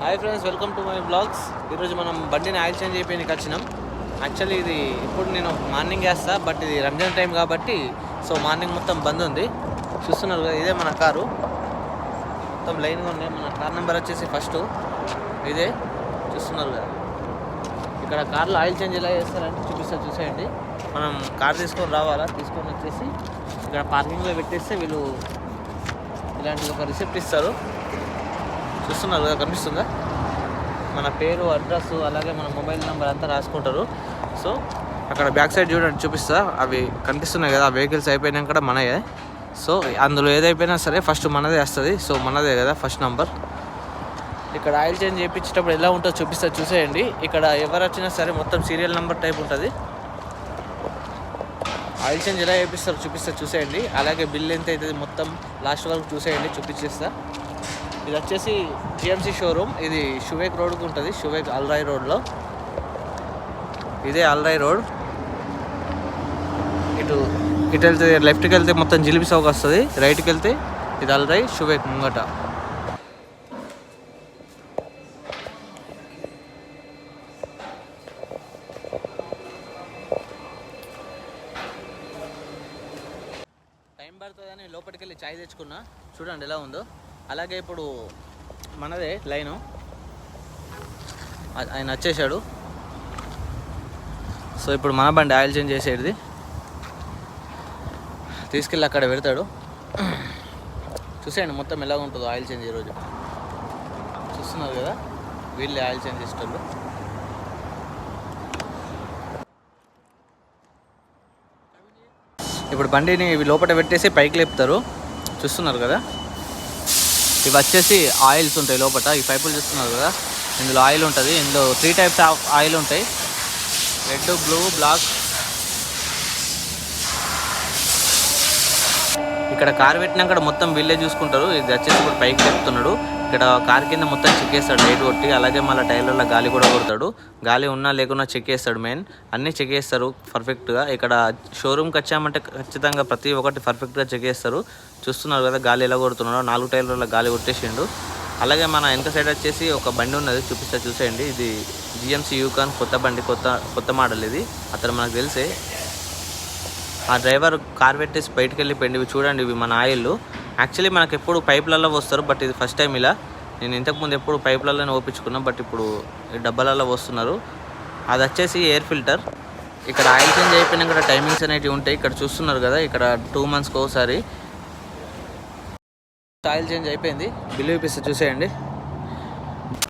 Hi friends, welcome to my blogs. ఈరోజు మనం బండిని ఆయిల్ చేంజ్ అయిపోయినకి వచ్చినాం. యాక్చువల్లీ ఇది ఇప్పుడు నేను మార్నింగ్ వేస్తా, బట్ ఇది రంజాన్ టైం కాబట్టి సో మార్నింగ్ మొత్తం బంద్ ఉంది. చూస్తున్నారు కదా, ఇదే మన కారు. మొత్తం లైన్గా ఉన్నాయి. మన కార్ నెంబర్ వచ్చేసి ఫస్ట్ ఇదే చూస్తున్నారు కదా. ఇక్కడ కార్లో ఆయిల్ చేంజ్ ఎలా చేస్తారంటే చూసేయండి. మనం కార్ తీసుకొని రావాలా, తీసుకొని వచ్చేసి ఇక్కడ పార్కింగ్లో పెట్టేస్తే వీళ్ళు ఇలాంటి ఒక రిసిప్ట్ ఇస్తారు. చూస్తున్నారు కదా, కనిపిస్తుందా? మన పేరు, అడ్రస్, అలాగే మన మొబైల్ నెంబర్ అంతా రాసుకుంటారు. సో అక్కడ బ్యాక్ సైడ్ చూడండి, చూపిస్తా. అవి కనిపిస్తున్నాయి కదా, ఆ వెహికల్స్ అయిపోయినాక కూడా మనయే. సో అందులో ఏదైపోయినా సరే ఫస్ట్ మనదే వస్తుంది. సో మనదే కదా ఫస్ట్ నంబర్. ఇక్కడ ఆయిల్ చేంజ్ చేయించేటప్పుడు ఎలా ఉంటుందో చూసేయండి. ఇక్కడ ఎవరు వచ్చినా సరే మొత్తం సీరియల్ నెంబర్ టైప్ ఉంటుంది. ఆయిల్ చేంజ్ ఎలా చేపిస్తారో చూసేయండి. అలాగే బిల్ ఎంత అవుతుంది మొత్తం లాస్ట్ వరకు చూసేయండి, చూపించేస్తా. ఇది వచ్చేసి జిఎంసి షోరూమ్. ఇది షువేక్ రోడ్కి ఉంటుంది, షువేక్ అల్రాయ్ రోడ్లో. ఇదే అల్రాయ్ రోడ్. ఇటు వెళ్తే లెఫ్ట్కి వెళ్తే మొత్తం జిలిబి చౌక్ వస్తుంది, రైట్కి వెళ్తే ఇది అల్రాయ్ షువేక్ ముంగట. టైం పడుతుందని లోపలికి వెళ్ళి చాయ్ తెచ్చుకున్నా, చూడండి ఎలా ఉందో. అలాగే ఇప్పుడు మనదే లైను, ఆయన వచ్చేసాడు. సో ఇప్పుడు మన బండి ఆయిల్ చేంజ్ చేసేది తీసుకెళ్ళి అక్కడ పెడతాడు. చూసేయండి మొత్తం ఎలా ఉంటుందో ఆయిల్ చేంజ్ ఈరోజు. చూస్తున్నారు కదా, వీళ్ళే ఆయిల్ చేంజ్ చేసేటోళ్ళు. ఇప్పుడు బండిని లోపల పెట్టేసి పైకి లేపుతారు. చూస్తున్నారు కదా, ఇవి వచ్చేసి ఆయిల్స్ ఉంటాయి లోపల. ఈ పైపులు చూస్తున్నారు కదా, ఇందులో ఆయిల్ ఉంటుంది. ఇందులో 3 టైప్స్ ఆఫ్ ఆయిల్ ఉంటాయి, రెడ్, బ్లూ, బ్లాక్. ఇక్కడ కార్ పెట్టినాక మొత్తం వీళ్ళే చూసుకుంటారు. ఇది వచ్చేసి ఇప్పుడు పైకి లేపుతున్నాడు. ఇక్కడ కార్ కింద మొత్తం చెక్ చేస్తాడు లైట్ కొట్టి. అలాగే మళ్ళీ టైర్లలో గాలి కూడా కొడతాడు. గాలి ఉన్నా లేకున్నా చెక్ చేస్తాడు. మెయిన్ అన్నీ చెక్ చేస్తారు పర్ఫెక్ట్గా. ఇక్కడ షోరూమ్కి వచ్చామంటే ఖచ్చితంగా ప్రతి ఒక్కటి పర్ఫెక్ట్గా చెక్ చేస్తారు. చూస్తున్నారు కదా గాలి ఎలా కొడుతున్నాడో, 4 టైర్లలో గాలి కొట్టేసిండు. అలాగే మన వెనక సైడ్ వచ్చేసి ఒక బండి ఉన్నది, చూసేయండి. ఇది జిఎంసి యూకాన్ కొత్త బండి, కొత్త మోడల్. ఇది అతను మనకు తెలిసే. ఆ డ్రైవర్ కార్ పెట్టేసి బయటకు వెళ్ళి పెండి చూడండి. ఇవి మన ఆయిల్. యాక్చువల్లీ మనకు ఎప్పుడు పైపులలో వస్తారు, బట్ ఇది ఫస్ట్ టైం ఇలా. నేను ఇంతకుముందు ఎప్పుడు పైపులలోనే ఓపించుకున్నాను, బట్ ఇప్పుడు ఈ డబ్బాలలో వస్తున్నారు. అది వచ్చేసి ఎయిర్ ఫిల్టర్. ఇక్కడ ఆయిల్ చేంజ్ అయిపోయినాక టైమింగ్స్ అనేవి ఉంటాయి. ఇక్కడ చూస్తున్నారు కదా, ఇక్కడ 2 monthsకి ఒకసారి ఆయిల్ చేంజ్ అయిపోయింది. బిల్లు చూపిస్తే చూసేయండి.